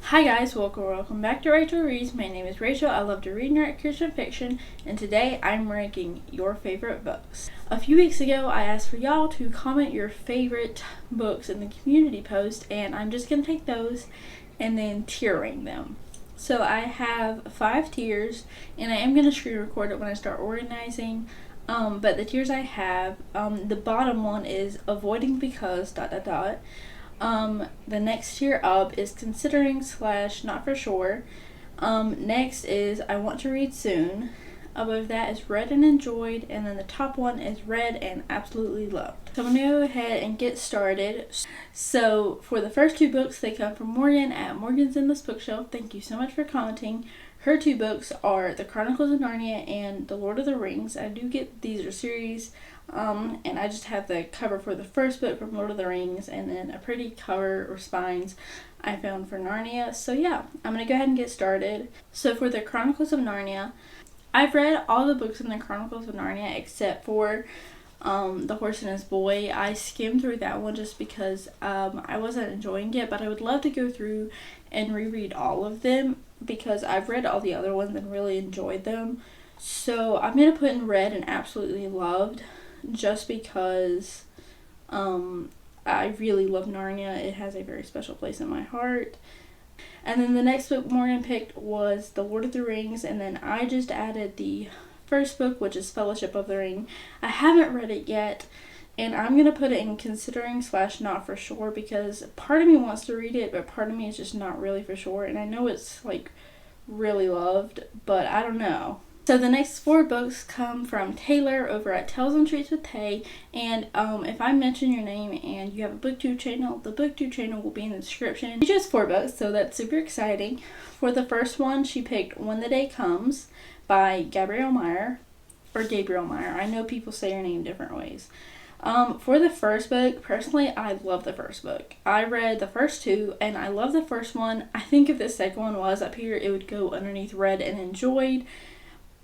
Hi guys, welcome back to Rachel Reads. My name is Rachel. I love to read and write Christian fiction, and today I'm ranking your favorite books. A few weeks ago, I asked for y'all to comment your favorite books in the community post, and I'm just going to take those and then tier rank them. So I have 5 tiers, and I am going to screen record it when I start organizing. But the tiers I have, the bottom one is avoiding because ... The next tier up is considering / not for sure. Next is I want to read soon. Above that is read and enjoyed, and then the top one is read and absolutely loved. So I'm going to go ahead and get started. So for the first 2 books, they come from Morgan at Morgan's Endless Bookshelf. Thank you so much for commenting. Her 2 books are The Chronicles of Narnia and The Lord of the Rings. I do get these are series, and I just have the cover for the first book from Lord of the Rings, and then a pretty cover or spines I found for Narnia. So yeah, I'm going to go ahead and get started. So for The Chronicles of Narnia, I've read all the books in The Chronicles of Narnia except for The Horse and His Boy. I skimmed through that one just because I wasn't enjoying it, but I would love to go through and reread all of them because I've read all the other ones and really enjoyed them. So I'm going to put in read and absolutely loved just because I really love Narnia. It has a very special place in my heart. And then the next book Morgan picked was The Lord of the Rings, and then I just added the first book, which is Fellowship of the Ring. I haven't read it yet, and I'm going to put it in considering / not for sure because part of me wants to read it, but part of me is just not really for sure, and I know it's like really loved, but I don't know. So the next 4 books come from Taylor over at Tales and Treats with Tay, and if I mention your name and you have a BookTube channel, the BookTube channel will be in the description. It's just 4 books, so that's super exciting. For the first one, she picked When the Day Comes by Gabrielle Meyer, or Gabriel Meyer. I know people say her name different ways. For the first book, personally, I love the first book. I read the first 2, and I love the first one. I think if the second one was up here, it would go underneath read and enjoyed.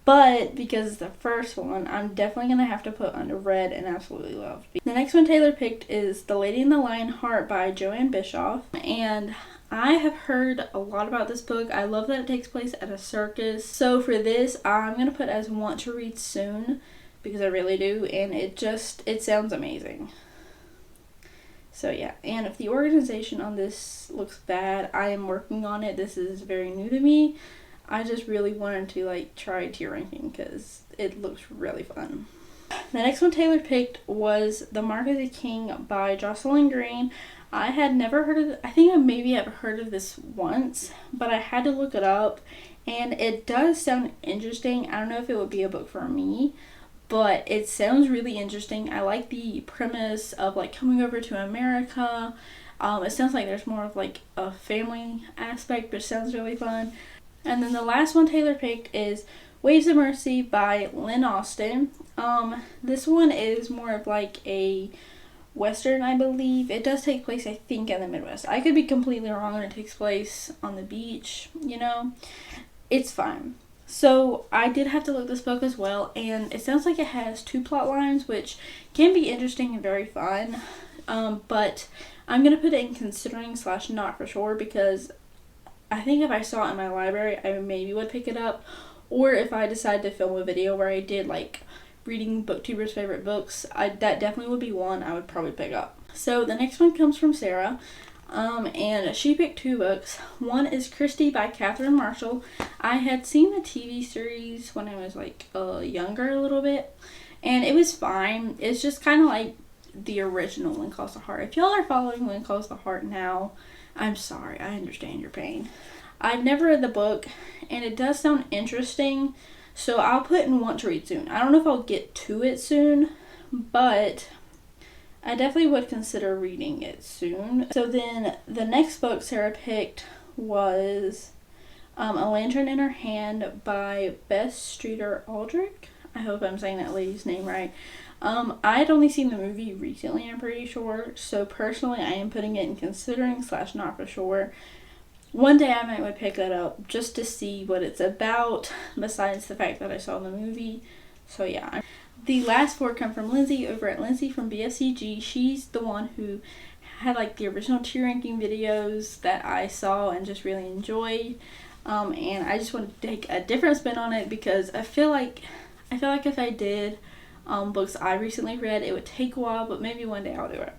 But because it's the first one, I'm definitely going to have to put under read and absolutely loved. The next one Taylor picked is The Lady and the Lion Heart by Joanne Bischoff. And I have heard a lot about this book. I love that it takes place at a circus. So for this, I'm going to put as want to read soon because I really do. And it sounds amazing. So yeah, and if the organization on this looks bad, I am working on it. This is very new to me. I just really wanted to try tier ranking because it looks really fun. The next one Taylor picked was The Mark of the King by Jocelyn Green. I had never heard of it. I think I maybe have heard of this once, but I had to look it up, and it does sound interesting. I don't know if it would be a book for me, but it sounds really interesting. I like the premise of coming over to America. It sounds like there's more of a family aspect, but it sounds really fun. And then the last one Taylor picked is Waves of Mercy by Lynn Austin. This one is more of a Western, I believe. It does take place, I think, in the Midwest. I could be completely wrong and it takes place on the beach, It's fine. So I did have to look this book as well, and it sounds like it has 2 plot lines, which can be interesting and very fun. But I'm going to put it in considering / not for sure because I think if I saw it in my library, I maybe would pick it up. Or if I decide to film a video where I did reading booktubers' favorite books, that definitely would be one I would probably pick up. So the next one comes from Sarah, and she picked 2 books. One is Christy by Catherine Marshall. I had seen the TV series when I was younger a little bit, and it was fine. It's just kind of like the original When Calls the Heart. If y'all are following When Calls the Heart now, I'm sorry, I understand your pain. I've never read the book, and it does sound interesting, so I'll put in want to read soon. I don't know if I'll get to it soon, but I definitely would consider reading it soon. So then the next book Sarah picked was A Lantern in Her Hand by Beth Streeter Aldrich. I hope I'm saying that lady's name right. I had only seen the movie recently, I'm pretty sure, so personally I am putting it in considering / not for sure. One day I might pick that up just to see what it's about, besides the fact that I saw the movie. So yeah. The last 4 come from Lindsay over at Lindsay from BFCG. She's the one who had like the original tier ranking videos that I saw and just really enjoyed. And I just wanted to take a different spin on it because I feel like if I did books I recently read, it would take a while, but maybe one day I'll do it.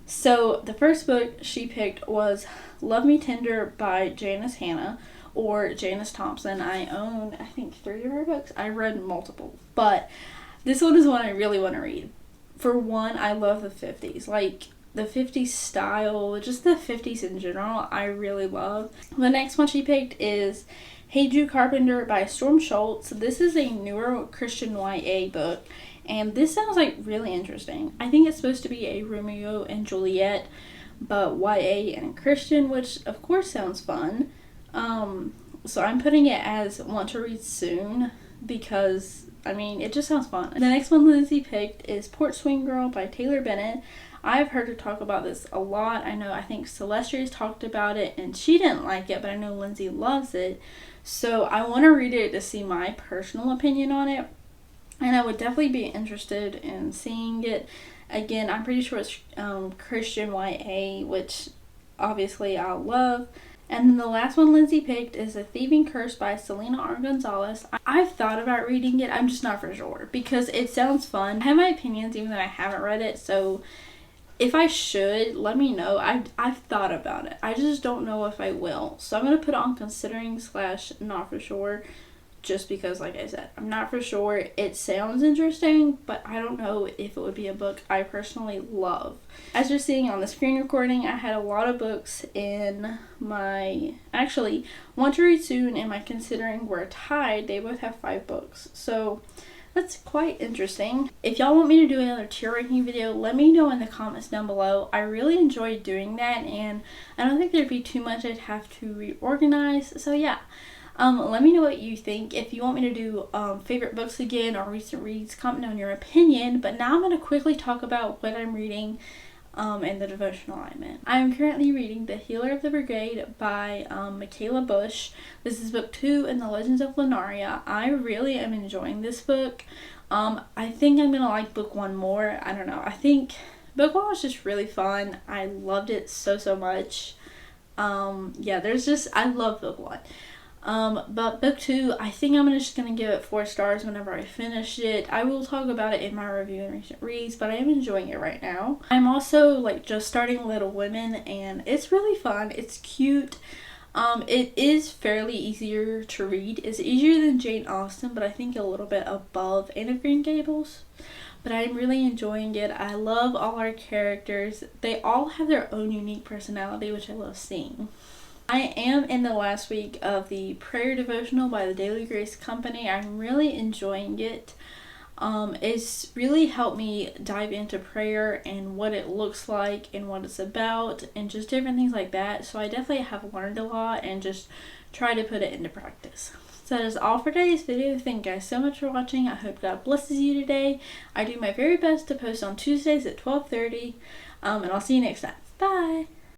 So the first book she picked was Love Me Tender by Janice Hannah, or Janice Thompson. I own, I think, 3 of her books. I read multiple, but this one is one I really want to read. For one, I love the 50s. Like, the 50s style, just the 50s in general, I really love. The next one she picked is Hey Jew Carpenter by Storm Schultz. This is a newer Christian YA book, and this sounds like really interesting. I think it's supposed to be a Romeo and Juliet, but YA and Christian, which of course sounds fun. So I'm putting it as want to read soon because, I mean, it just sounds fun. The next one Lindsay picked is Porch Swing Girl by Taylor Bennett. I've heard her talk about this a lot. I think Celestia's talked about it and she didn't like it, but I know Lindsay loves it. So I want to read it to see my personal opinion on it. And I would definitely be interested in seeing it. Again, I'm pretty sure it's Christian YA, which obviously I love. And then the last one Lindsay picked is A Thieving Curse by Selena R. Gonzalez. I've thought about reading it. I'm just not for sure because it sounds fun. I have my opinions even though I haven't read it. So if I should, let me know. I've thought about it. I just don't know if I will. So I'm going to put it on considering / not for sure. Just because, like I said, I'm not for sure. It sounds interesting, but I don't know if it would be a book I personally love. As you're seeing on the screen recording, I had a lot of books in my, actually, Want to Read Soon and my Considering were tied. They both have 5 books. So that's quite interesting. If y'all want me to do another tier ranking video, let me know in the comments down below. I really enjoyed doing that, and I don't think there'd be too much I'd have to reorganize. So yeah. Let me know what you think. If you want me to do favorite books again or recent reads, comment down your opinion. But now I'm going to quickly talk about what I'm reading and the devotional I'm in. I am currently reading The Healer of the Brigade by Michaela Bush. This is book 2 in the Legends of Lunaria. I really am enjoying this book. I think I'm going to like book 1 more. I don't know. I think book 1 was just really fun. I loved it so much. Yeah, I love book 1. But book 2, I think I'm just going to give it 4 stars whenever I finish it. I will talk about it in my review and recent reads, but I am enjoying it right now. I'm also just starting Little Women, and it's really fun. It's cute. It is fairly easier to read. It's easier than Jane Austen, but I think a little bit above Anne of Green Gables. But I'm really enjoying it. I love all our characters. They all have their own unique personality, which I love seeing. I am in the last week of the prayer devotional by the Daily Grace Company. I'm really enjoying it. It's really helped me dive into prayer and what it looks like and what it's about and just different things like that. So I definitely have learned a lot and just try to put it into practice. So that is all for today's video. Thank you guys so much for watching. I hope God blesses you today. I do my very best to post on Tuesdays at 12:30. And I'll see you next time. Bye!